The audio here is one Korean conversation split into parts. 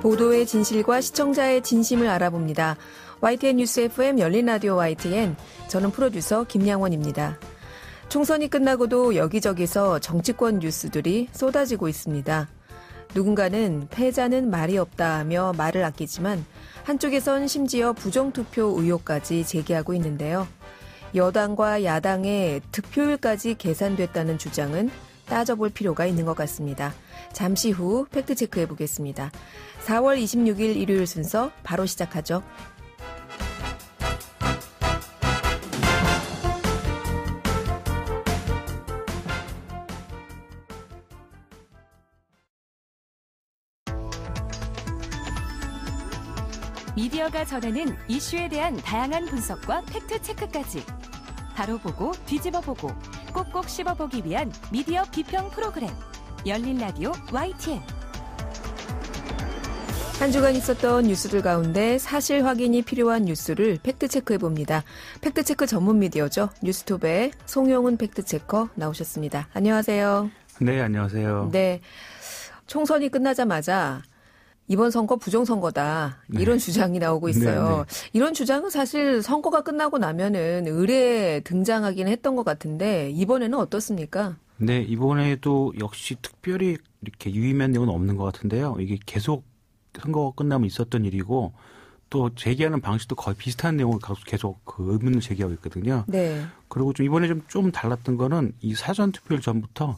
보도의 진실과 시청자의 진심을 알아봅니다. YTN 뉴스 FM 열린 라디오 YTN, 저는 프로듀서 김양원입니다. 총선이 끝나고도 여기저기서 정치권 뉴스들이 쏟아지고 있습니다. 누군가는 패자는 말이 없다 하며 말을 아끼지만 한쪽에선 심지어 부정투표 의혹까지 제기하고 있는데요. 여당과 야당의 득표율까지 계산됐다는 주장은 따져볼 필요가 있는 것 같습니다. 잠시 후 팩트체크해 보겠습니다. 4월 26일 일요일 순서 바로 시작하죠. 미디어가 전하는 이슈에 대한 다양한 분석과 팩트체크까지 바로 보고 뒤집어 보고 꼭꼭 씹어보기 위한 미디어 비평 프로그램 열린 라디오 YTN. 한 주간 있었던 뉴스들 가운데 사실 확인이 필요한 뉴스를 팩트체크해봅니다. 팩트체크 전문 미디어죠. 뉴스톱의 송영훈 팩트체커 나오셨습니다. 안녕하세요. 네, 안녕하세요. 네, 총선이 끝나자마자 이번 선거 부정선거다, 이런 주장이 나오고 있어요. 네. 이런 주장은 사실 선거가 끝나고 나면은 의례에 등장하긴 했던 것 같은데 이번에는 어떻습니까? 네, 이번에도 역시 특별히 이렇게 유의미한 내용은 없는 것 같은데요. 이게 계속 선거가 끝나면 있었던 일이고 또 제기하는 방식도 거의 비슷한 내용을 계속 그 의문을 제기하고 있거든요. 네. 그리고 좀 이번에 좀 달랐던 거는 이 사전 투표일 전부터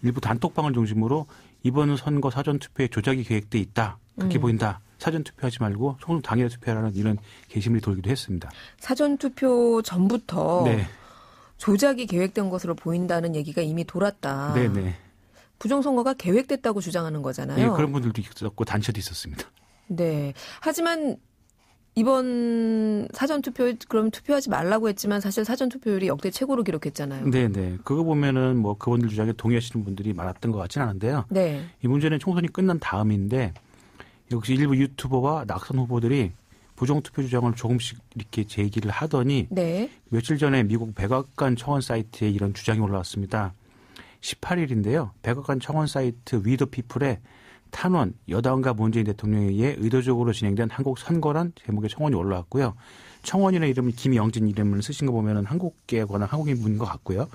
일부 단톡방을 중심으로 이번 선거 사전 투표에 조작이 계획돼 있다. 그렇게 보인다. 사전 투표하지 말고 총선 당일에 투표하라는 이런 게시물이 돌기도 했습니다. 사전 투표 전부터 네. 조작이 계획된 것으로 보인다는 얘기가 이미 돌았다. 네네. 부정선거가 계획됐다고 주장하는 거잖아요. 네, 그런 분들도 있었고 단체도 있었습니다. 네. 하지만 이번 사전 투표 그럼 투표하지 말라고 했지만 사실 사전 투표율이 역대 최고로 기록했잖아요. 네네. 그거 보면은 뭐 그분들 주장에 동의하시는 분들이 많았던 것 같지는 않은데요. 네. 이 문제는 총선이 끝난 다음인데 역시 일부 유튜버와 낙선 후보들이 부정투표 주장을 조금씩 이렇게 제기를 하더니 네. 며칠 전에 미국 백악관 청원 사이트에 이런 주장이 올라왔습니다. 18일인데요. 백악관 청원 사이트 위더 피플에 탄원 여당과 문재인 대통령에 의해 의도적으로 진행된 한국 선거란 제목의 청원이 올라왔고요. 청원인의 이름은 김영진 이름을 쓰신 거 보면은 한국계에 관한 한국인 분인 것 같고요.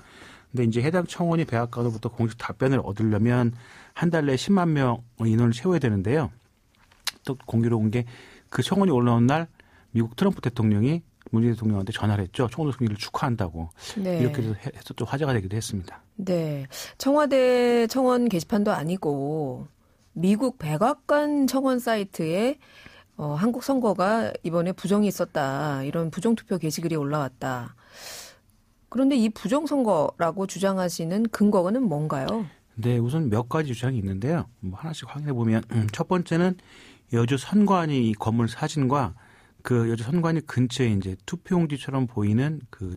근데 이제 해당 청원이 백악관으로부터 공식 답변을 얻으려면 한 달 내에 10만 명 인원을 채워야 되는데요. 또 공교로운 게 그 청원이 올라온 날 미국 트럼프 대통령이 문재인 대통령한테 전화를 했죠. 총선 승리를 축하한다고. 네. 이렇게 해서 또 화제가 되기도 했습니다. 네. 청와대 청원 게시판도 아니고 미국 백악관 청원 사이트에 한국 선거가 이번에 부정이 있었다. 이런 부정투표 게시글이 올라왔다. 그런데 이 부정선거라고 주장하시는 근거는 뭔가요? 네, 우선 몇 가지 주장이 있는데요. 뭐 하나씩 확인해 보면 첫 번째는 여주 선관위 이 건물 사진과 그 여주 선관위 근처에 이제 투표용지처럼 보이는 그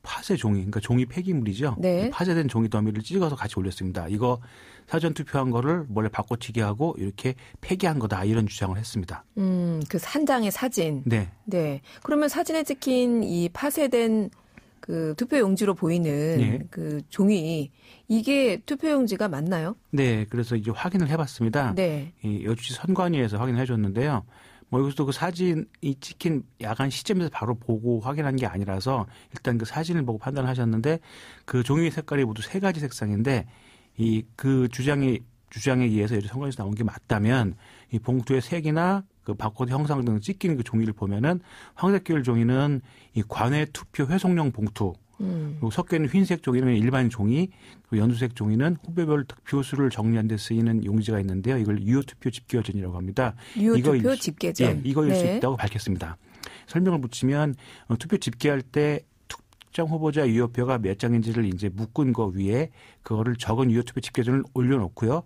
파쇄 종이, 그러니까 종이 폐기물이죠. 네. 파쇄된 종이 더미를 찍어서 같이 올렸습니다. 이거 사전 투표한 거를 몰래 바꿔치기 하고 이렇게 폐기한 거다 이런 주장을 했습니다. 그 한 장의 사진. 네. 네. 그러면 사진에 찍힌 이 파쇄된 그 투표용지로 보이는 네. 그 종이 이게 투표용지가 맞나요? 네. 그래서 이제 확인을 해봤습니다. 네. 이 여주시 선관위에서 확인해 줬는데요. 뭐 여기서도 그 사진이 찍힌 야간 시점에서 바로 보고 확인한 게 아니라서 일단 그 사진을 보고 판단하셨는데 그 종이 색깔이 모두 세 가지 색상인데 이 그 주장에 의해서 여주 선관위에서 나온 게 맞다면 이 봉투의 색이나 그 바코드 형상 등 찍히는 그 종이를 보면은 황색 계열 종이는 이 관외 투표 회송용 봉투, 그리고 섞여 있는 흰색 종이는 일반 종이, 그리고 연두색 종이는 후보별 득표수를 정리하는 데 쓰이는 용지가 있는데요. 이걸 유효투표 집계전이라고 합니다. 유효투표 집계전. 예, 이거일 네. 수 있다고 밝혔습니다. 설명을 붙이면 투표 집계할 때 특정 후보자 유효표가 몇 장인지를 이제 묶은 거 위에 그거를 적은 유효투표 집계전을 올려놓고요.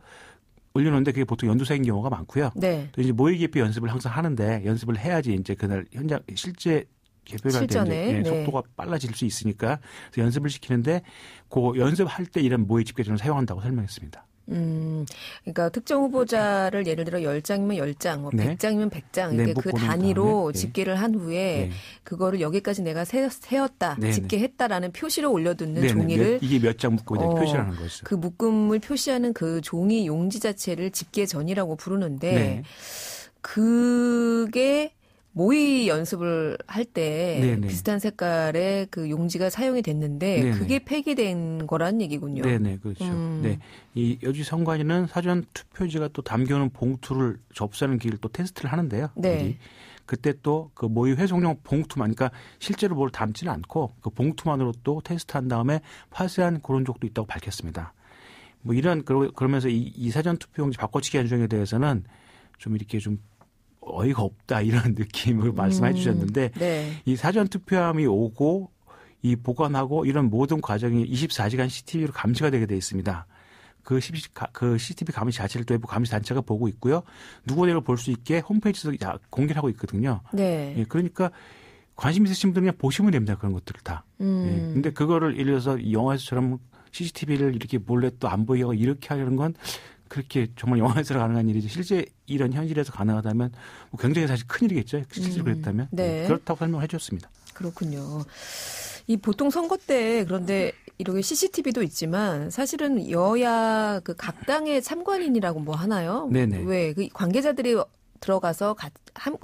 올려놓는데 그게 보통 연두색인 경우가 많고요. 네. 또 이제 모의 개표 연습을 항상 하는데 연습을 해야지 이제 그날 현장 실제 개표를 할 때 네. 속도가 빨라질 수 있으니까 그래서 연습을 시키는데 그 연습할 때 이런 모의 집계전을 사용한다고 설명했습니다. 그러니까 특정 후보자를 예를 들어 10장이면 10장, 뭐 네. 100장이면 100장 네, 이렇게 그 단위로 다음에, 네. 집계를 한 후에 네. 그거를 여기까지 내가 세었다, 네, 집계했다라는 표시를 올려두는 네, 종이를 이게 몇 장 묶고 표시하는 거죠. 그 묶음을 표시하는 그 종이 용지 자체를 집계전이라고 부르는데 네. 그게 모의 연습을 할 때 네네. 비슷한 색깔의 그 용지가 사용이 됐는데 네네. 그게 폐기된 거란 얘기군요. 네네, 그렇죠. 네. 이 여주 선관위는 사전 투표지가 또 담겨오는 봉투를 접수하는 기를 또 테스트를 하는데요. 네. 미리. 그때 또 그 모의 회송용 봉투만, 그러니까 실제로 뭘 담지는 않고 그 봉투만으로 또 테스트한 다음에 파쇄한 그런 적도 있다고 밝혔습니다. 뭐 이런 그러면서 이 사전 투표용지 바꿔치기 현상에 대해서는 좀 이렇게 좀 어이가 없다 이런 느낌을 말씀해 주셨는데 네. 이 사전 투표함이 오고 이 보관하고 이런 모든 과정이 24시간 CCTV로 감시가 되게 돼 있습니다. 그 CCTV 감시 자체를 또 외부 감시 단체가 보고 있고요. 누구나 이걸 볼 수 있게 홈페이지에서 공개를 하고 있거든요. 네. 예, 그러니까 관심 있으신 분들은 그냥 보시면 됩니다. 그런 것들을 다. 예, 근데 그거를 예를 들어서 영화에서처럼 CCTV를 이렇게 몰래 또 안 보이게 하고 이렇게 하려는 건 그렇게 정말 영화에서 가능한 일이지 실제 이런 현실에서 가능하다면 뭐 굉장히 사실 큰일이겠죠. 실제로 그랬다면. 네. 그렇다고 설명해 주셨습니다. 그렇군요. 이 보통 선거 때 그런데 이렇게 CCTV도 있지만 사실은 여야 그 각 당의 참관인이라고 뭐 하나요? 네네. 왜 그 관계자들이 들어가서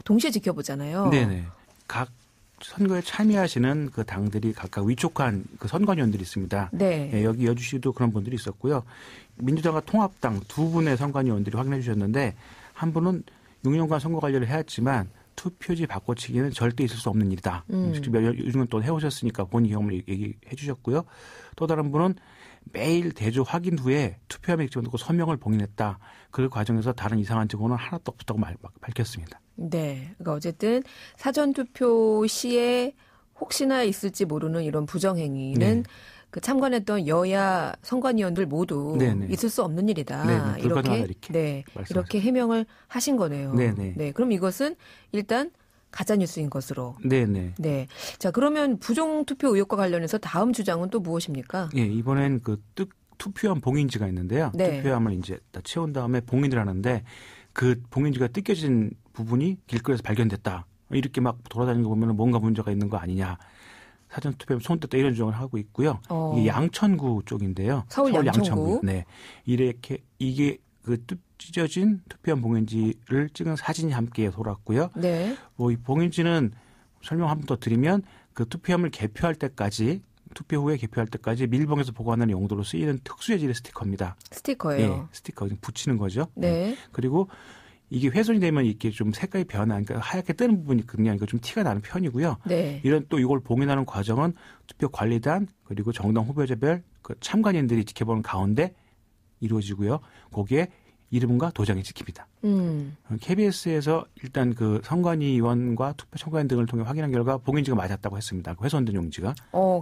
동시에 지켜보잖아요. 네네. 각 선거에 참여하시는 그 당들이 각각 위촉한 그 선관위원들이 있습니다. 네. 예, 여기 여주시도 그런 분들이 있었고요. 민주당과 통합당 두 분의 선관위원들이 확인해 주셨는데 한 분은 6년간 선거 관리를 해왔지만 투표지 바꿔치기는 절대 있을 수 없는 일이다. 직접 요즘은 또 해오셨으니까 본인 경험을 얘기해 주셨고요. 또 다른 분은 매일 대조 확인 후에 투표함에 찍어놓고 서명을 봉인했다. 그 과정에서 다른 이상한 증거는 하나도 없다고 밝혔습니다. 네. 그러니까 어쨌든 사전투표 시에 혹시나 있을지 모르는 이런 부정행위는 네. 그 참관했던 여야 선관위원들 모두 네네. 있을 수 없는 일이다. 네네. 불가능하다, 이렇게 네, 말씀하셨습니다. 이렇게 해명을 하신 거네요. 네네. 네, 그럼 이것은 일단 가짜 뉴스인 것으로. 네네. 네. 자, 그러면 부정 투표 의혹과 관련해서 다음 주장은 또 무엇입니까? 예, 이번엔 그 투표함 봉인지가 있는데요. 네. 투표함을 이제 다 채운 다음에 봉인을 하는데 그 봉인지가 뜯겨진 부분이 길거리에서 발견됐다. 이렇게 막 돌아다니는 거 보면 뭔가 문제가 있는 거 아니냐. 사전투표에 손 뗐다 이런 주장을 하고 있고요. 이게 양천구 쪽인데요. 서울 양천구. 네. 이게 그 찢어진 투표함 봉인지를 찍은 사진이 함께 돌았고요. 네. 뭐 이 봉인지는 설명 한 번 더 드리면 그 투표함을 개표할 때까지 투표 후에 개표할 때까지 밀봉해서 보관하는 용도로 쓰이는 특수재질의 스티커입니다. 스티커예요. 예, 스티커 붙이는 거죠. 네. 그리고 이게 훼손이 되면 이렇게 좀 색깔이 변화, 그러니까 하얗게 뜨는 부분이 있거든요. 이거 좀 티가 나는 편이고요. 네. 이런 또 이걸 봉인하는 과정은 투표 관리단 그리고 정당 후보자별 그 참관인들이 지켜보는 가운데 이루어지고요. 거기에 이름과 도장이 찍힙니다. KBS에서 일단 그 선관위원과 투표 참관인 등을 통해 확인한 결과 봉인지가 맞았다고 했습니다. 그 훼손된 용지가.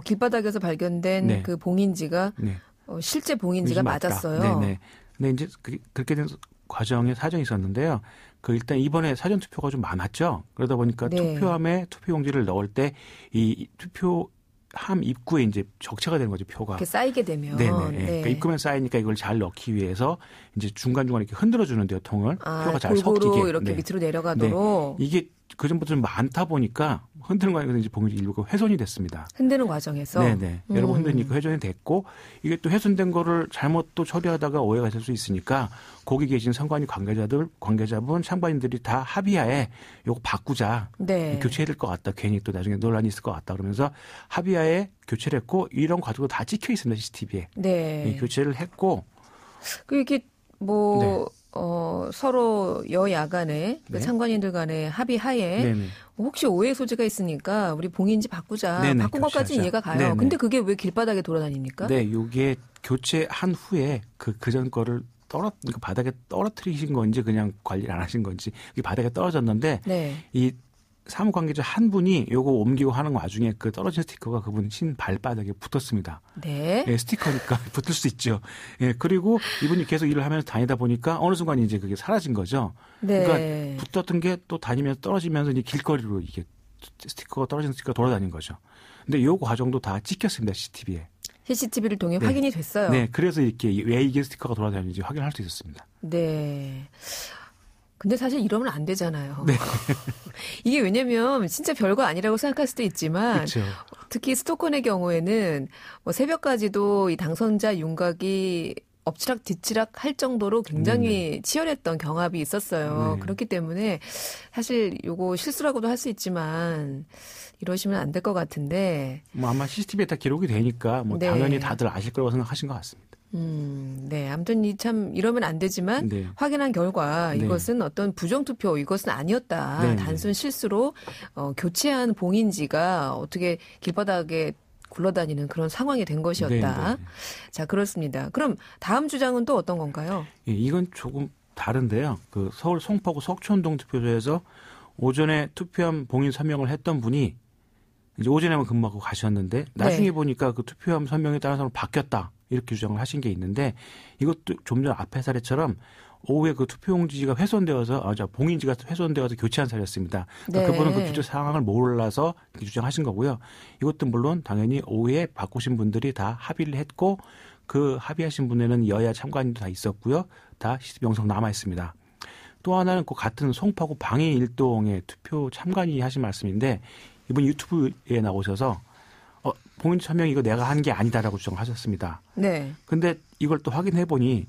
길바닥에서 발견된 네. 그 봉인지가 네. 실제 봉인지가 맞았어요. 네네. 근데 이제 그렇게 된 과정에 사정이 있었는데요. 그 일단 이번에 사전 투표가 좀 많았죠. 그러다 보니까 네. 투표함에 투표용지를 넣을 때 이 투표함 입구에 이제 적체가 되는 거죠, 표가. 이렇게 쌓이게 되면. 네네. 네. 그러니까 입구면 쌓이니까 이걸 잘 넣기 위해서 이제 중간중간 이렇게 흔들어 주는데요, 통을. 표가 잘 골고루 섞이게. 이렇게 네. 밑으로 내려가도록. 네. 이게 그전부터 좀 많다 보니까 흔드는 과정에서 이제 봉인지 일부가 훼손이 됐습니다. 흔드는 과정에서. 네네. 여러 번 흔드니까 훼손이 됐고 이게 또 훼손된 거를 잘못 또 처리하다가 오해가 될 수 있으니까 거기 계신 선관위 관계자분, 참관인들이 다 합의하에 요거 바꾸자. 네. 교체해야 될 것 같다. 괜히 또 나중에 논란이 있을 것 같다. 그러면서 합의하에 교체를 했고 이런 과정도 다 찍혀 있습니다. CCTV에. 네. 예, 교체를 했고. 이게 뭐 서로 여야 간에 네. 참관인들 간에 합의하에 네네. 혹시 오해 소지가 있으니까 우리 봉인지 바꾸자. 네네, 바꾼 것까지는 교체하자. 이해가 가요. 네네. 근데 그게 왜 길바닥에 돌아다닙니까? 네, 요게 교체한 후에 그전 거를 그러니까 바닥에 떨어뜨리신 건지 그냥 관리를 안 하신 건지 이게 바닥에 떨어졌는데 네. 이 사무 관계자 한 분이 요거 옮기고 하는 와중에 그 떨어진 스티커가 그분 신 발바닥에 붙었습니다. 네. 예, 스티커니까 붙을 수 있죠. 예, 그리고 이분이 계속 일을 하면서 다니다 보니까 어느 순간 이제 그게 사라진 거죠. 네. 그러니까 붙었던 게 또 다니면서 떨어지면서 이제 길거리로 이게 스티커가 떨어진 스티커가 돌아다닌 거죠. 근데 요 과정도 다 찍혔습니다. CCTV에. CCTV를 통해 네. 확인이 됐어요. 네, 그래서 이렇게 왜 이게 스티커가 돌아다니는지 확인할 수 있었습니다. 네. 근데 사실 이러면 안 되잖아요. 네. 이게 왜냐면 진짜 별거 아니라고 생각할 수도 있지만 그렇죠. 특히 수도권의 경우에는 뭐 새벽까지도 이 당선자 윤곽이 엎치락 뒤치락 할 정도로 굉장히 치열했던 경합이 있었어요. 네. 그렇기 때문에 사실 요거 실수라고도 할 수 있지만 이러시면 안 될 것 같은데. 뭐 아마 CCTV에 다 기록이 되니까 뭐 네. 당연히 다들 아실 거라고 생각하신 것 같습니다. 네. 아무튼 이러면 안 되지만 네. 확인한 결과 네. 이것은 어떤 부정투표 이것은 아니었다. 네. 단순 실수로 교체한 봉인지가 어떻게 길바닥에 굴러다니는 그런 상황이 된 것이었다. 네. 자, 그렇습니다. 그럼 다음 주장은 또 어떤 건가요? 예, 이건 조금 다른데요. 그 서울 송파구 석촌동 투표소에서 오전에 투표함 봉인 서명을 했던 분이 이제 오전에만 근무하고 가셨는데 나중에 네. 보니까 그 투표함 서명에 따라서 바뀌었다. 이렇게 주장을 하신 게 있는데 이것도 좀 전 앞의 사례처럼 오후에 그 투표용지가 훼손되어서 봉인지가 훼손되어서 교체한 사례였습니다. 그러니까 네. 그분은 그 규정 상황을 몰라서 이렇게 주장하신 거고요. 이것도 물론 당연히 오후에 바꾸신 분들이 다 합의를 했고 그 합의하신 분에는 여야 참관인도 다 있었고요. 다 CCTV 영상 남아 있습니다. 또 하나는 그 같은 송파구 방해 일동의 투표 참관인이 하신 말씀인데 이분 유튜브에 나오셔서 봉인 서명 이거 내가 한 게 아니다라고 주장하셨습니다. 네. 근데 이걸 또 확인해 보니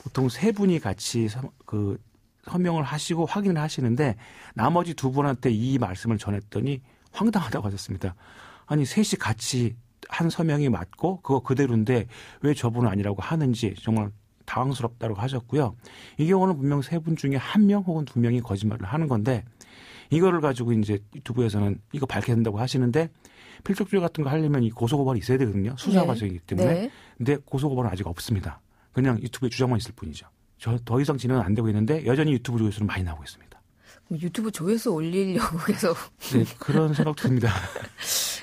보통 세 분이 같이 그 서명을 하시고 확인을 하시는데 나머지 두 분한테 이 말씀을 전했더니 황당하다고 하셨습니다. 아니 셋이 같이 한 서명이 맞고 그거 그대로인데 왜 저분은 아니라고 하는지 정말 당황스럽다고 하셨고요. 이 경우는 분명 세 분 중에 한 명 혹은 두 명이 거짓말을 하는 건데 이거를 가지고 이제 유튜브에서는 이거 밝혀야 된다고 하시는데 필적조회 같은 거 하려면 이 고소고발이 있어야 되거든요. 수사 네. 과정이기 때문에. 네. 근데 고소고발은 아직 없습니다. 그냥 유튜브에 주장만 있을 뿐이죠. 더 이상 진행은 안 되고 있는데 여전히 유튜브 조회수는 많이 나오고 있습니다. 유튜브 조회수 올리려고 계속. 네, 그런 생각도 듭니다.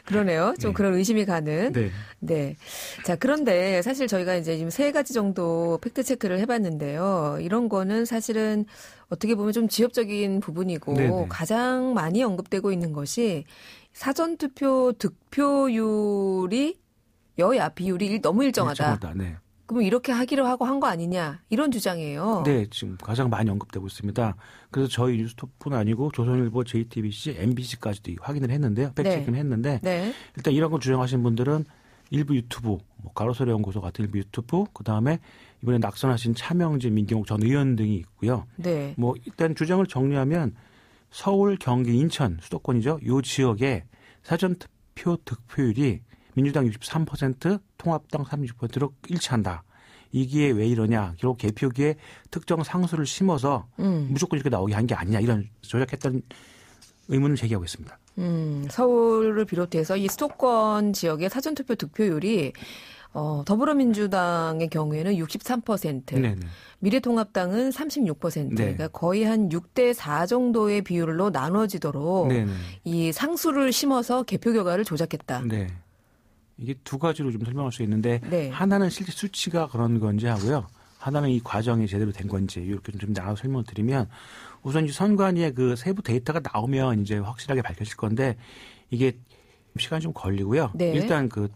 그러네요. 좀 네. 그런 의심이 가는. 네. 네. 자, 그런데 사실 저희가 이제 지금 3가지 정도 팩트 체크를 해봤는데요. 이런 거는 사실은 어떻게 보면 좀 지엽적인 부분이고 네네. 가장 많이 언급되고 있는 것이 사전투표 득표율이 여야 비율이 너무 일정하다. 일정하다. 네. 그럼 이렇게 하기로 하고 한 거 아니냐 이런 주장이에요. 네, 지금 가장 많이 언급되고 있습니다. 그래서 저희 뉴스톱뿐 아니고 조선일보, JTBC, MBC까지도 확인을 했는데요. 팩트체크는 했는데 네. 일단 이런 걸 주장하신 분들은 일부 유튜브, 뭐 가로세로 연구소 같은 일부 유튜브, 그다음에 이번에 낙선하신 차명진, 민경욱 전 의원 등이 있고요. 네. 뭐 일단 주장을 정리하면 서울, 경기, 인천 수도권이죠. 이 지역의 사전투표 득표율이 민주당 63%, 통합당 36%로 일치한다. 이게 왜 이러냐. 결국 개표기에 특정 상수를 심어서 무조건 이렇게 나오게 한 게 아니냐. 이런 조작했던 의문을 제기하고 있습니다. 서울을 비롯해서 이 수도권 지역의 사전투표 득표율이 더불어민주당의 경우에는 63%, 네네. 미래통합당은 36%, 네. 그러니까 거의 한 6대4 정도의 비율로 나눠지도록 네네. 이 상수를 심어서 개표 결과를 조작했다. 네. 이게 두 가지로 좀 설명할 수 있는데 네. 하나는 실제 수치가 그런 건지 하고요. 하나는 이 과정이 제대로 된 건지 이렇게 좀 나눠 설명을 드리면 우선 이 선관위의 그 세부 데이터가 나오면 이제 확실하게 밝혀질 건데 이게 시간이 좀 걸리고요. 네. 일단 그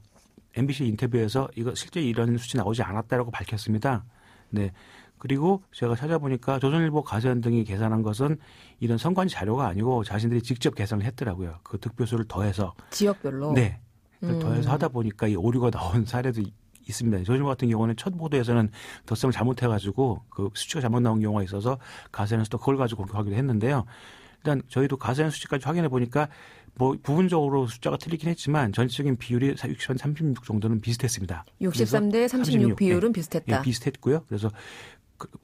MBC 인터뷰에서 이거 실제 이런 수치 나오지 않았다라고 밝혔습니다. 네. 그리고 제가 찾아보니까 조선일보, 가세현 등이 계산한 것은 이런 선관위 자료가 아니고 자신들이 직접 계산을 했더라고요. 그 득표수를 더해서. 지역별로. 네. 더해서 하다 보니까 이 오류가 나온 사례도 있습니다. 조선일보 같은 경우는 첫 보도에서는 덧셈을 잘못해가지고 그 수치가 잘못 나온 경우가 있어서 가세현에서 또 그걸 가지고 공격하기도 했는데요. 일단 저희도 가세현 수치까지 확인해 보니까 뭐 부분적으로 숫자가 틀리긴 했지만 전체적인 비율이 60, 36 정도는 비슷했습니다. 63대 36 비율은 비슷했다. 예, 비슷했고요. 그래서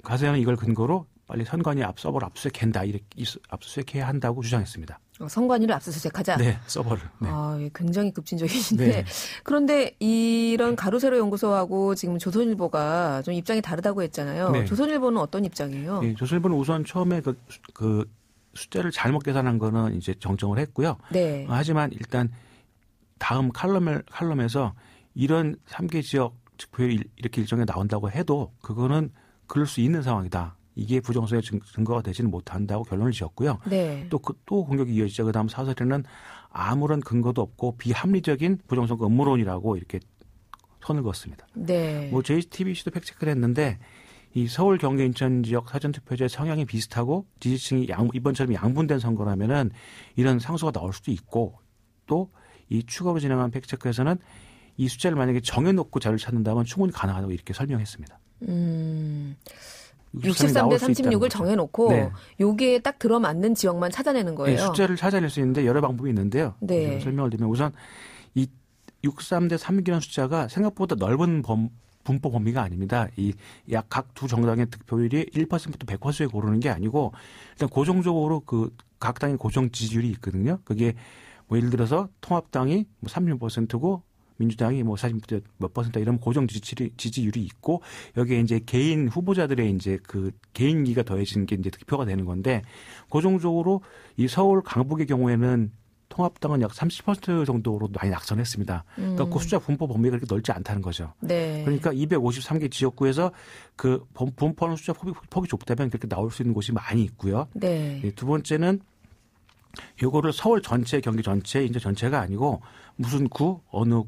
가세현은 이걸 근거로 빨리 선관위 서버를 압수수색한다, 이렇게 압수수색해야 한다고 주장했습니다. 선관위를 압수수색하자. 네, 서버를. 네. 예, 굉장히 급진적이신데 네. 그런데 이런 가로세로 연구소하고 지금 조선일보가 좀 입장이 다르다고 했잖아요. 네. 조선일보는 어떤 입장이에요? 네, 조선일보는 우선 처음에 그 숫자를 잘못 계산한 거는 이제 정정을 했고요. 네. 하지만 일단 다음 칼럼에서 이런 3개 지역 득표율이 이렇게 일정에 나온다고 해도 그거는 그럴 수 있는 상황이다. 이게 부정선의 증거가 되지는 못한다고 결론을 지었고요. 네. 또 공격이 이어지죠. 그다음 사설에는 아무런 근거도 없고 비합리적인 부정선거 음모론이라고 이렇게 선을 그었습니다. 네. 뭐 JTBC도 팩트체크를 했는데 이 서울, 경기, 인천 지역 사전투표제의 성향이 비슷하고 지지층이 이번처럼 양분된 선거라면은 이런 상수가 나올 수도 있고 또 이 추가로 진행한 팩트체크에서는 이 숫자를 만약에 정해놓고 자료를 찾는다면 충분히 가능하다고 이렇게 설명했습니다. 63대 36을 정해놓고 네. 여기에 딱 들어맞는 지역만 찾아내는 거예요. 네, 숫자를 찾아낼 수 있는데 여러 방법이 있는데요. 네. 설명을 드리면 우선 이 63대 36이라는 숫자가 생각보다 넓은 분포 범위가 아닙니다. 이 약 각 두 정당의 득표율이 1%부터 100%에 고르는 게 아니고 일단 고정적으로 그 각 당의 고정 지지율이 있거든요. 그게 뭐 예를 들어서 통합당이 뭐 36%고 민주당이 뭐 40% 몇 퍼센트 이런 고정 지지율이 있고 여기에 이제 개인 후보자들의 이제 그 개인기가 더해지는 게 이제 득표가 되는 건데 고정적으로 이 서울 강북의 경우에는 통합당은 약 30% 정도로 많이 낙선했습니다. 그러니까 그 숫자 분포 범위가 그렇게 넓지 않다는 거죠. 네. 그러니까 253개 지역구에서 그 분포하는 숫자 폭이 좁다면 그렇게 나올 수 있는 곳이 많이 있고요. 네. 두 번째는 요거를 서울 전체, 경기 전체, 인천 전체가 아니고 무슨 구, 어느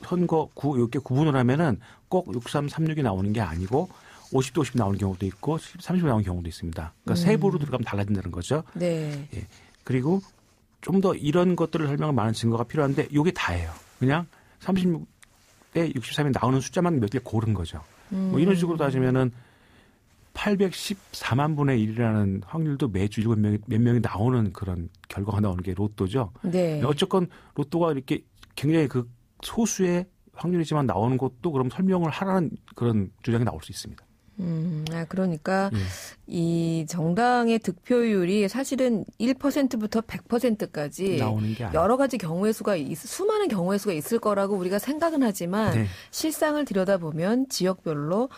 선거구 이렇게 구분을 하면은 꼭 6336이 나오는 게 아니고 50대 50 나오는 경우도 있고 30이 나오는 경우도 있습니다. 그러니까 세부로 들어가면 달라진다는 거죠. 네. 예. 그리고 좀 더 이런 것들을 설명할 많은 증거가 필요한데 이게 다예요. 그냥 36대 63이 나오는 숫자만 몇 개 고른 거죠. 뭐 이런 식으로 따지면은 814만 분의 1이라는 확률도 매주 몇 명이 나오는 그런 결과가 나오는 게 로또죠. 네. 어쨌건 로또가 이렇게 굉장히 그 소수의 확률이지만 나오는 것도 그럼 설명을 하라는 그런 주장이 나올 수 있습니다. 그러니까 이 정당의 득표율이 사실은 1%부터 100%까지 나오는 게 아니에요. 여러 가지 경우의 수가 수많은 경우의 수가 있을 거라고 우리가 생각은 하지만 네. 실상을 들여다보면 지역별로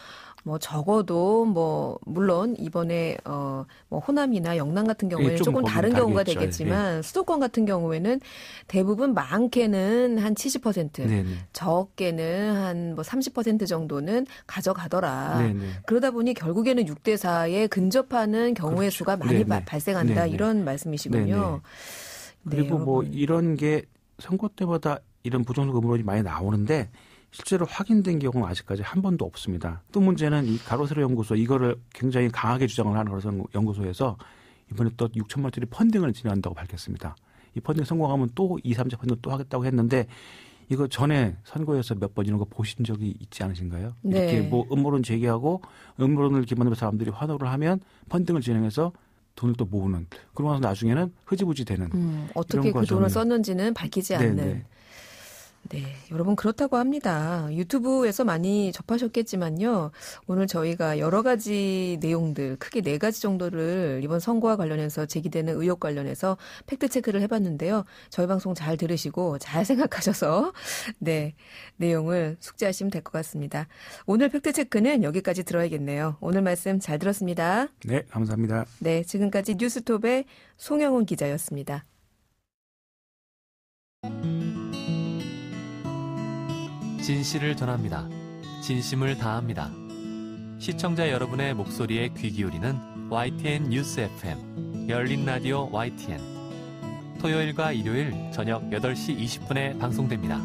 뭐 적어도 뭐 물론 이번에 뭐 호남이나 영남 같은 경우에는 조금 다른 경우가 다르겠죠. 되겠지만 수도권 같은 경우에는 대부분 많게는 한 70%, 네네. 적게는 한 뭐 30% 정도는 가져가더라. 네네. 그러다 보니 결국에는 6대 4에 근접하는 경우의 그렇죠. 수가 많이 네네. 발생한다. 네네. 이런 말씀이시군요. 그리고 네, 뭐 여러분. 이런 게 선거 때마다 이런 부정적 음모론이 많이 나오는데 실제로 확인된 경우는 아직까지 한 번도 없습니다. 또 문제는 이 가로세로 연구소 이거를 굉장히 강하게 주장을 하는 가로세로 연구소에서 이번에 또 6천만 원짜리 펀딩을 진행한다고 밝혔습니다. 이 펀딩 성공하면 또 2, 3차 펀딩 또 하겠다고 했는데 이거 전에 선거에서 몇 번 이런 거 보신 적이 있지 않으신가요? 네. 이렇게 뭐 음모론 제기하고 음모론을 기반으로 사람들이 환호를 하면 펀딩을 진행해서 돈을 또 모으는 그러고 나서 나중에는 흐지부지 되는 어떻게 이런 그 돈을 과정을. 썼는지는 밝히지 않는. 네네. 네, 여러분 그렇다고 합니다. 유튜브에서 많이 접하셨겠지만요. 오늘 저희가 여러 가지 내용들, 크게 4가지 정도를 이번 선거와 관련해서 제기되는 의혹 관련해서 팩트체크를 해봤는데요. 저희 방송 잘 들으시고 잘 생각하셔서 네, 내용을 숙지하시면 될 것 같습니다. 오늘 팩트체크는 여기까지 들어야겠네요. 오늘 말씀 잘 들었습니다. 네, 감사합니다. 네, 지금까지 뉴스톱의 송영훈 기자였습니다. 진실을 전합니다. 진심을 다합니다. 시청자 여러분의 목소리에 귀 기울이는 YTN 뉴스 FM, 열린 라디오 YTN. 토요일과 일요일 저녁 8시 20분에 방송됩니다.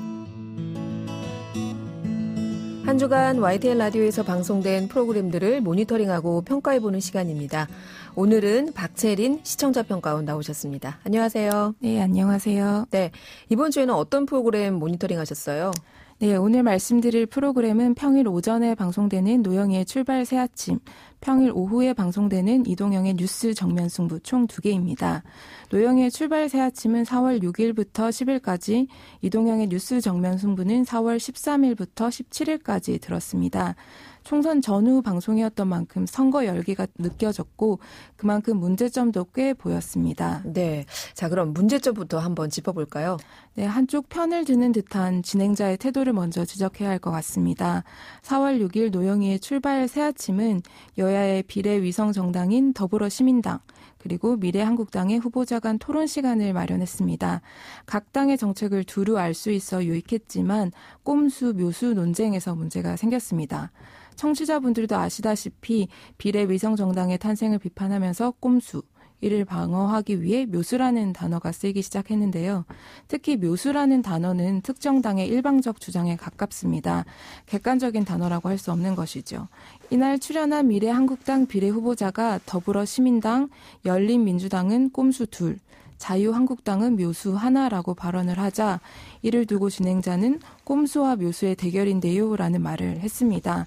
한 주간 YTN 라디오에서 방송된 프로그램들을 모니터링하고 평가해보는 시간입니다. 오늘은 박채린 시청자 평가원 나오셨습니다. 안녕하세요. 네, 안녕하세요. 네, 이번 주에는 어떤 프로그램 모니터링 하셨어요? 네, 오늘 말씀드릴 프로그램은 평일 오전에 방송되는 노영희의 출발 새아침, 평일 오후에 방송되는 이동영의 뉴스 정면 승부 총 2개입니다. 노영희의 출발 새아침은 4월 6일부터 10일까지, 이동영의 뉴스 정면 승부는 4월 13일부터 17일까지 들었습니다. 총선 전후 방송이었던 만큼 선거 열기가 느껴졌고 그만큼 문제점도 꽤 보였습니다. 네, 자 그럼 문제점부터 한번 짚어볼까요? 네, 한쪽 편을 드는 듯한 진행자의 태도를 먼저 지적해야 할 것 같습니다. 4월 6일 노영희의 출발 새아침은 여야의 비례위성 정당인 더불어시민당 그리고 미래한국당의 후보자 간 토론 시간을 마련했습니다. 각 당의 정책을 두루 알 수 있어 유익했지만 꼼수, 묘수 논쟁에서 문제가 생겼습니다. 청취자분들도 아시다시피 비례위성 정당의 탄생을 비판하면서 꼼수, 이를 방어하기 위해 묘수라는 단어가 쓰이기 시작했는데요. 특히 묘수라는 단어는 특정 당의 일방적 주장에 가깝습니다. 객관적인 단어라고 할 수 없는 것이죠. 이날 출연한 미래한국당 비례 후보자가 더불어시민당, 열린민주당은 꼼수 둘, 자유한국당은 묘수 하나라고 발언을 하자 이를 두고 진행자는 꼼수와 묘수의 대결인데요 라는 말을 했습니다.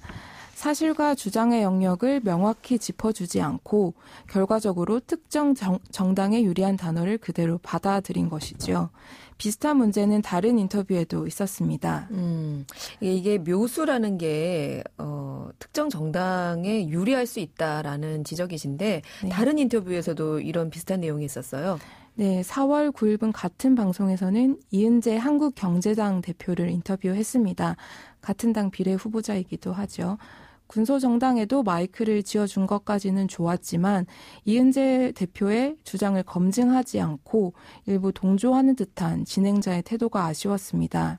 사실과 주장의 영역을 명확히 짚어주지 않고 결과적으로 특정 정당에 유리한 단어를 그대로 받아들인 것이죠. 비슷한 문제는 다른 인터뷰에도 있었습니다. 이게 묘수라는 게 특정 정당에 유리할 수 있다라는 지적이신데 네. 다른 인터뷰에서도 이런 비슷한 내용이 있었어요. 네, 4월 9일분 같은 방송에서는 이은재 한국경제당 대표를 인터뷰했습니다. 같은 당 비례 후보자이기도 하죠. 군소정당에도 마이크를 쥐어준 것까지는 좋았지만 이은재 대표의 주장을 검증하지 않고 일부 동조하는 듯한 진행자의 태도가 아쉬웠습니다.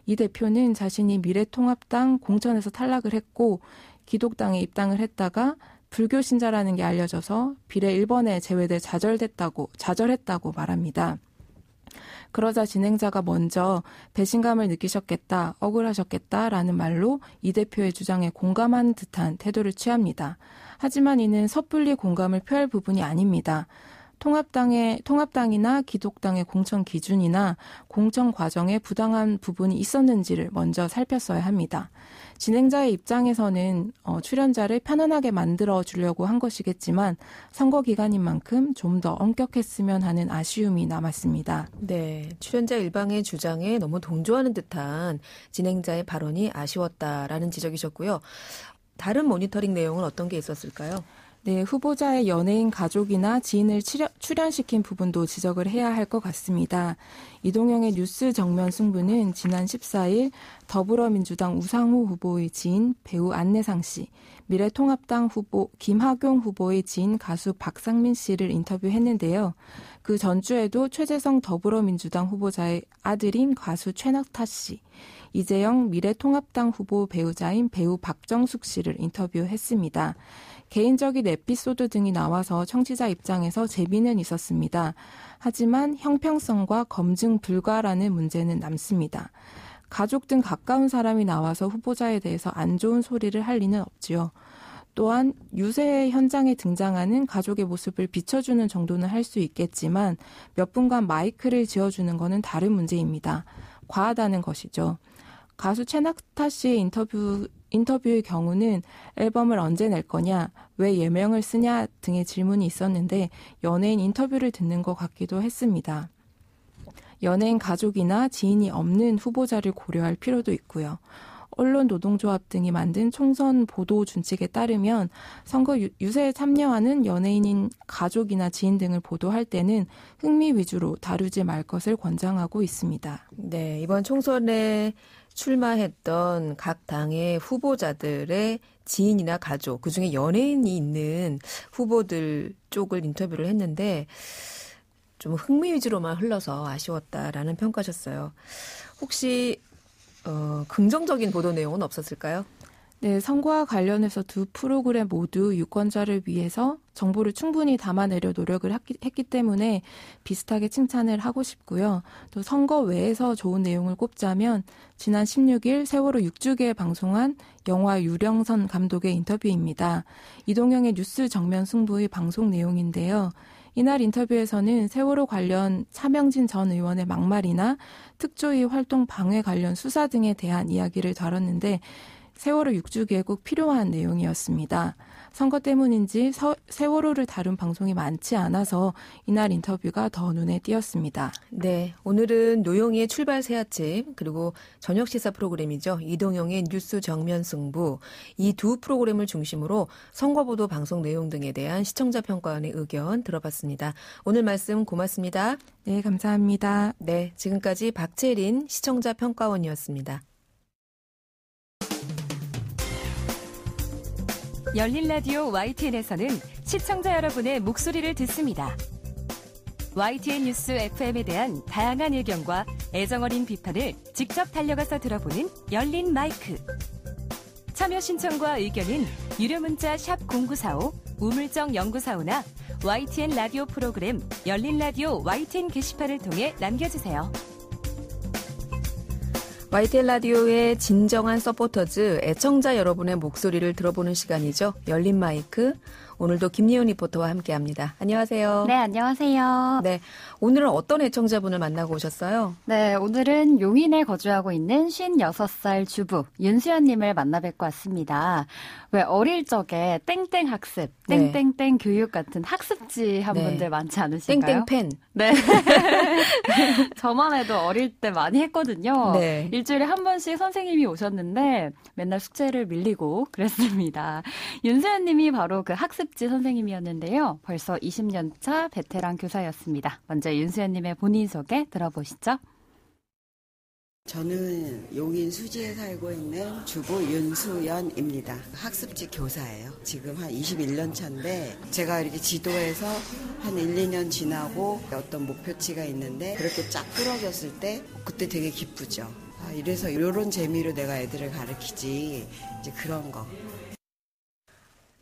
이 대표는 자신이 미래통합당 공천에서 탈락을 했고 기독당에 입당을 했다가 불교 신자라는 게 알려져서 비례 1번에 제외돼 좌절했다고 말합니다. 그러자 진행자가 먼저 배신감을 느끼셨겠다, 억울하셨겠다라는 말로 이 대표의 주장에 공감하는 듯한 태도를 취합니다. 하지만 이는 섣불리 공감을 표할 부분이 아닙니다. 통합당이나 기독당의 공천 기준이나 공천 과정에 부당한 부분이 있었는지를 먼저 살폈어야 합니다. 진행자의 입장에서는 출연자를 편안하게 만들어 주려고 한 것이겠지만 선거 기간인 만큼 좀 더 엄격했으면 하는 아쉬움이 남았습니다. 네, 출연자 일방의 주장에 너무 동조하는 듯한 진행자의 발언이 아쉬웠다라는 지적이셨고요. 다른 모니터링 내용은 어떤 게 있었을까요? 네, 후보자의 연예인 가족이나 지인을 출연시킨 부분도 지적을 해야 할 것 같습니다. 이동영의 뉴스 정면 승부는 지난 14일 더불어민주당 우상호 후보의 지인 배우 안내상 씨, 미래통합당 후보 김학용 후보의 지인 가수 박상민 씨를 인터뷰했는데요. 그 전주에도 최재성 더불어민주당 후보자의 아들인 가수 최낙타 씨, 이재영 미래통합당 후보 배우자인 배우 박정숙 씨를 인터뷰했습니다. 개인적인 에피소드 등이 나와서 청취자 입장에서 재미는 있었습니다. 하지만 형평성과 검증 불가라는 문제는 남습니다. 가족 등 가까운 사람이 나와서 후보자에 대해서 안 좋은 소리를 할 리는 없지요. 또한 유세 현장에 등장하는 가족의 모습을 비춰주는 정도는 할 수 있겠지만 몇 분간 마이크를 쥐어주는 것은 다른 문제입니다. 과하다는 것이죠. 가수 최낙타 씨의 인터뷰의 경우는 앨범을 언제 낼 거냐, 왜 예명을 쓰냐 등의 질문이 있었는데 연예인 인터뷰를 듣는 것 같기도 했습니다. 연예인 가족이나 지인이 없는 후보자를 고려할 필요도 있고요. 언론 노동조합 등이 만든 총선 보도 준칙에 따르면 선거 유세에 참여하는 연예인인 가족이나 지인 등을 보도할 때는 흥미 위주로 다루지 말 것을 권장하고 있습니다. 네, 이번 총선에 출마했던 각 당의 후보자들의 지인이나 가족, 그중에 연예인이 있는 후보들 쪽을 인터뷰를 했는데 좀 흥미 위주로만 흘러서 아쉬웠다라는 평가셨어요. 혹시 긍정적인 보도 내용은 없었을까요? 네, 선거와 관련해서 두 프로그램 모두 유권자를 위해서 정보를 충분히 담아내려 노력을 했기 때문에 비슷하게 칭찬을 하고 싶고요. 또 선거 외에서 좋은 내용을 꼽자면 지난 16일 세월호 6주기에 방송한 영화 유령선 감독의 인터뷰입니다. 이동영의 뉴스 정면 승부의 방송 내용인데요. 이날 인터뷰에서는 세월호 관련 차명진 전 의원의 막말이나 특조위 활동 방해 관련 수사 등에 대한 이야기를 다뤘는데 세월호 6주기에 꼭 필요한 내용이었습니다. 선거 때문인지 세월호를 다룬 방송이 많지 않아서 이날 인터뷰가 더 눈에 띄었습니다. 네, 오늘은 노영희의 출발 새아침 그리고 저녁 시사 프로그램이죠. 이동영의 뉴스 정면 승부 이 두 프로그램을 중심으로 선거보도 방송 내용 등에 대한 시청자 평가원의 의견 들어봤습니다. 오늘 말씀 고맙습니다. 네, 감사합니다. 네, 지금까지 박채린 시청자 평가원이었습니다. 열린 라디오 YTN에서는 시청자 여러분의 목소리를 듣습니다. YTN 뉴스 FM에 대한 다양한 의견과 애정어린 비판을 직접 달려가서 들어보는 열린 마이크. 참여 신청과 의견은 유료 문자 샵 0945, 우물정 0945나 YTN 라디오 프로그램 열린 라디오 YTN 게시판을 통해 남겨주세요. YTN 라디오의 진정한 서포터즈, 애청자 여러분의 목소리를 들어보는 시간이죠. 열린 마이크. 오늘도 김예은 리포터와 함께합니다. 안녕하세요. 네, 안녕하세요. 네, 오늘은 어떤 애청자분을 만나고 오셨어요? 네, 오늘은 용인에 거주하고 있는 56살 주부 윤수연님을 만나 뵙고 왔습니다. 왜 어릴 적에 땡땡 학습, 땡땡땡 교육 같은 학습지 한 분들 많지 않으신가요? 땡땡펜. 네. 저만 해도 어릴 때 많이 했거든요. 네. 일주일에 한 번씩 선생님이 오셨는데 맨날 숙제를 밀리고 그랬습니다. 윤수연님이 바로 그 학습지 선생님이었는데요. 벌써 20년 차 베테랑 교사였습니다. 먼저 윤수연님의 본인 소개 들어보시죠. 저는 용인 수지에 살고 있는 주부 윤수연입니다. 학습지 교사예요. 지금 한 21년 차인데 제가 이렇게 지도해서 한 1, 2년 지나고 어떤 목표치가 있는데 그렇게 쫙 끌어졌을 때 그때 되게 기쁘죠. 아, 이래서 이런 재미로 내가 애들을 가르치지, 이제 그런 거.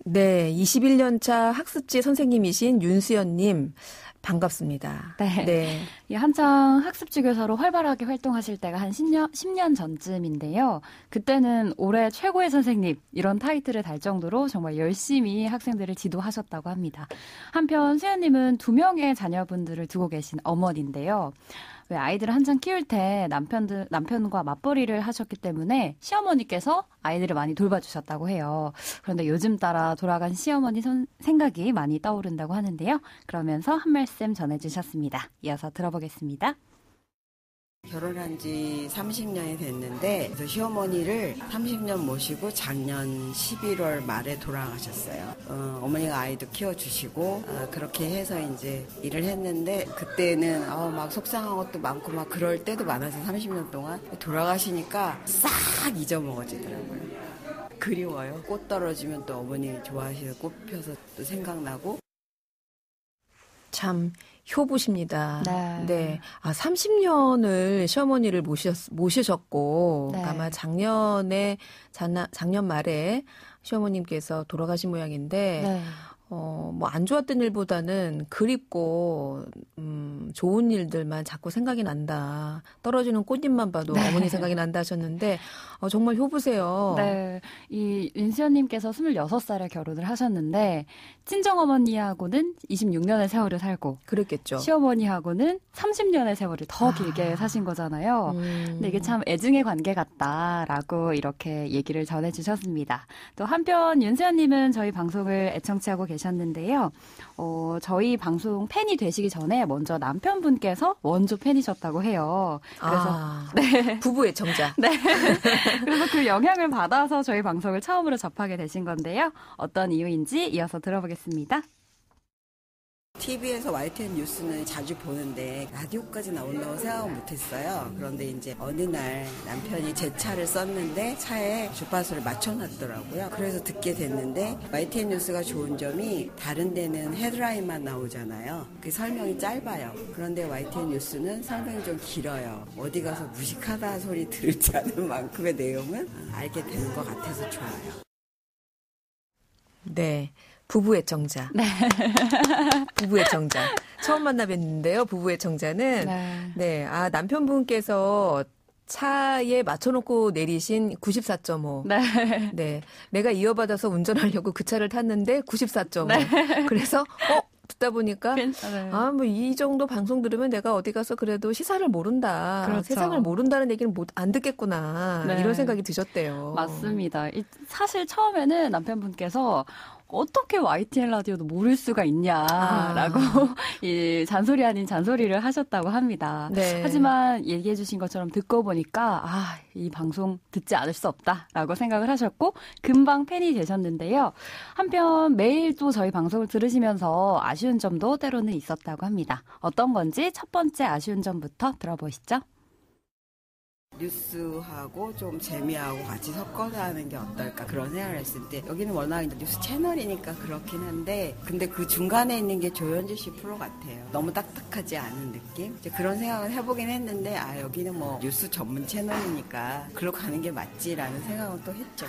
네, 21년 차 학습지 선생님이신 윤수연님. 반갑습니다. 네. 네. 한창 학습지 교사로 활발하게 활동하실 때가 한 10년 전쯤인데요. 그때는 올해 최고의 선생님 이런 타이틀을 달 정도로 정말 열심히 학생들을 지도하셨다고 합니다. 한편 수연님은 2명의 자녀분들을 두고 계신 어머니인데요. 왜 아이들을 한창 키울 때 남편과 맞벌이를 하셨기 때문에 시어머니께서 아이들을 많이 돌봐주셨다고 해요. 그런데 요즘 따라 돌아간 시어머니 생각이 많이 떠오른다고 하는데요. 그러면서 한 말씀 전해주셨습니다. 이어서 들어보겠습니다. 결혼한 지 30년이 됐는데 그래서 시어머니를 30년 모시고 작년 11월 말에 돌아가셨어요. 어머니가 아이도 키워주시고 그렇게 해서 이제 일을 했는데 그때는 막 속상한 것도 많고 막 그럴 때도 많아서 30년 동안 돌아가시니까 싹 잊어먹어지더라고요. 그리워요. 꽃 떨어지면 또 어머니 좋아하시는 꽃 펴서 또 생각나고. 참 효부십니다. 네. 네. 30년을 시어머니를 모시셨고 네. 아마 작년 말에 시어머님께서 돌아가신 모양인데 네. 뭐 안 좋았던 일보다는 그립고 좋은 일들만 자꾸 생각이 난다. 떨어지는 꽃잎만 봐도 어머니 생각이 난다 하셨는데 정말 효부세요. 네, 이 윤수연님께서 26살에 결혼을 하셨는데 친정어머니하고는 26년의 세월을 살고 그랬겠죠. 시어머니하고는 30년의 세월을 더 길게 사신 거잖아요. 근데 이게 참 애증의 관계 같다라고 이렇게 얘기를 전해주셨습니다. 또 한편 윤수연님은 저희 방송을 애청치하고 계셨는데요. 저희 방송 팬이 되시기 전에 먼저 남편분께서 원조 팬이셨다고 해요. 그래서 네. 부부의 정자. 네. 그래서 그 영향을 받아서 저희 방송을 처음으로 접하게 되신 건데요. 어떤 이유인지 이어서 들어보겠습니다. TV에서 YTN 뉴스는 자주 보는데 라디오까지 나온다고 생각은 못했어요. 그런데 이제 어느 날 남편이 제 차를 썼는데 차에 주파수를 맞춰놨더라고요. 그래서 듣게 됐는데 YTN 뉴스가 좋은 점이 다른 데는 헤드라인만 나오잖아요. 그 설명이 짧아요. 그런데 YTN 뉴스는 설명이 좀 길어요. 어디 가서 무식하다 소리 들지 않은 만큼의 내용은 알게 되는 것 같아서 좋아요. 네. 부부의 정자. 네. 부부의 정자. 처음 만나 뵀는데요. 부부의 정자는 네. 남편분께서 차에 맞춰놓고 내리신 94.5. 네. 네. 내가 이어받아서 운전하려고 그 차를 탔는데 94.5. 네. 그래서 듣다 보니까 네. 뭐 이 정도 방송 들으면 내가 어디 가서 그래도 시사를 모른다. 그렇죠. 세상을 모른다는 얘기는 안 듣겠구나. 네. 이런 생각이 드셨대요. 맞습니다. 사실 처음에는 남편분께서 어떻게 YTN 라디오도 모를 수가 있냐라고 이 잔소리 아닌 잔소리를 하셨다고 합니다. 네. 하지만 얘기해 주신 것처럼 듣고 보니까 이 방송 듣지 않을 수 없다라고 생각을 하셨고 금방 팬이 되셨는데요. 한편 매일 또 저희 방송을 들으시면서 아쉬운 점도 때로는 있었다고 합니다. 어떤 건지 첫 번째 아쉬운 점부터 들어보시죠. 뉴스하고 좀 재미하고 같이 섞어서 하는 게 어떨까 그런 생각을 했을 때 여기는 워낙 뉴스 채널이니까 그렇긴 한데 근데 그 중간에 있는 게 조현주 씨 프로 같아요. 너무 딱딱하지 않은 느낌? 이제 그런 생각을 해보긴 했는데 여기는 뭐 뉴스 전문 채널이니까 글로 가는 게 맞지라는 생각은 또 했죠.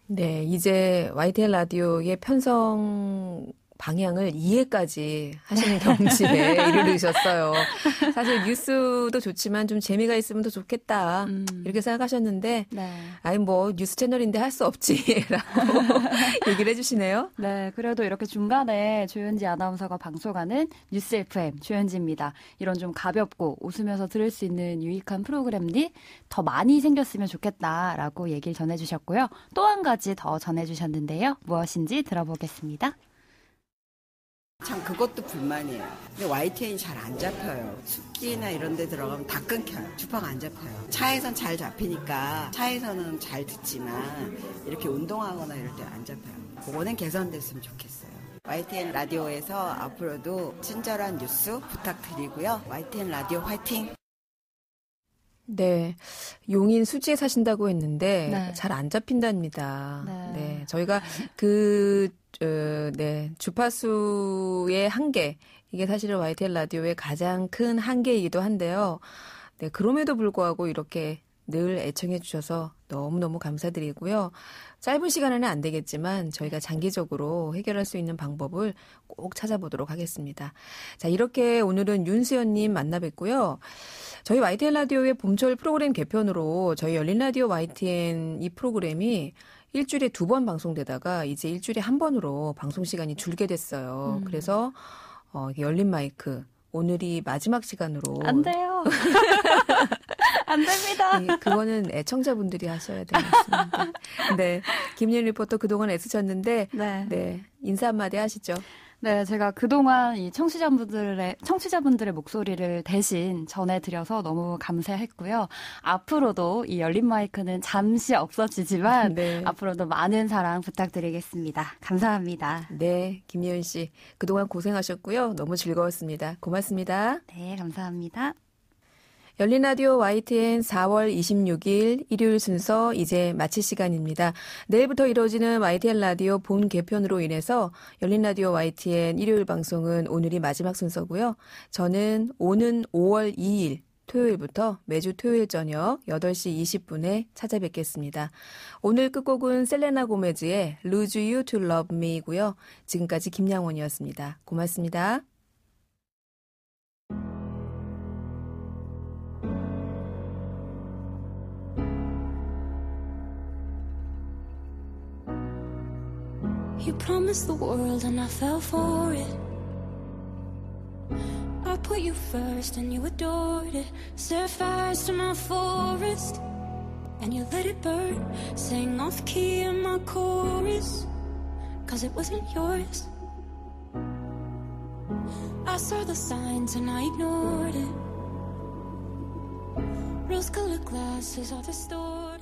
네, 이제 YTN 라디오의 편성 방향을 이해까지 하시는 경지에 이르르셨어요. 사실 뉴스도 좋지만 좀 재미가 있으면 더 좋겠다. 이렇게 생각하셨는데 네. 아니 뭐 뉴스 채널인데 할 수 없지라고 얘기를 해주시네요. 네, 그래도 이렇게 중간에 조현지 아나운서가 방송하는 뉴스 FM 조현지입니다. 이런 좀 가볍고 웃으면서 들을 수 있는 유익한 프로그램이 더 많이 생겼으면 좋겠다라고 얘기를 전해주셨고요. 또 한 가지 더 전해주셨는데요. 무엇인지 들어보겠습니다. 참 그것도 불만이에요. 근데 YTN이 잘 안 잡혀요. 숲길이나 이런 데 들어가면 다 끊겨요. 주파가 안 잡혀요. 차에선 잘 잡히니까 차에서는 잘 듣지만 이렇게 운동하거나 이럴 때 안 잡혀요. 그거는 개선됐으면 좋겠어요. YTN 라디오에서 앞으로도 친절한 뉴스 부탁드리고요. YTN 라디오 화이팅! 네, 용인 수지에 사신다고 했는데 네. 잘 안 잡힌답니다. 네. 네, 저희가 주파수의 한계, 이게 사실은 YTN 라디오의 가장 큰 한계이기도 한데요. 네, 그럼에도 불구하고 이렇게 늘 애청해 주셔서 너무너무 감사드리고요. 짧은 시간에는 안 되겠지만 저희가 장기적으로 해결할 수 있는 방법을 꼭 찾아보도록 하겠습니다. 자, 이렇게 오늘은 윤수연님 만나 뵙고요. 저희 YTN 라디오의 봄철 프로그램 개편으로 저희 열린 라디오 YTN 이 프로그램이 일주일에 2번 방송되다가 이제 일주일에 1번으로 방송 시간이 줄게 됐어요. 그래서 열린 마이크 오늘이 마지막 시간으로. 안 돼요. 안 됩니다. 네, 그거는 애청자분들이 하셔야 되는 말씀인데. 네, 김예은 리포터 그동안 애쓰셨는데 네, 인사 한마디 하시죠. 네, 제가 그동안 이 청취자분들의 목소리를 대신 전해드려서 너무 감사했고요. 앞으로도 이 열린 마이크는 잠시 없어지지만 네. 앞으로도 많은 사랑 부탁드리겠습니다. 감사합니다. 네, 김예은 씨 그동안 고생하셨고요. 너무 즐거웠습니다. 고맙습니다. 네, 감사합니다. 열린 라디오 YTN 4월 26일 일요일 순서 이제 마칠 시간입니다. 내일부터 이루어지는 YTN 라디오 본 개편으로 인해서 열린 라디오 YTN 일요일 방송은 오늘이 마지막 순서고요. 저는 오는 5월 2일 토요일부터 매주 토요일 저녁 8시 20분에 찾아뵙겠습니다. 오늘 끝곡은 셀레나 고메즈의 Lose You to Love Me이고요. 지금까지 김양원이었습니다. 고맙습니다. You promised the world and I fell for it. I put you first and you adored it. Set fires to my forest and you let it burn. Sang off key in my chorus, 'cause it wasn't yours. I saw the signs and I ignored it. Rose-colored glasses are the story.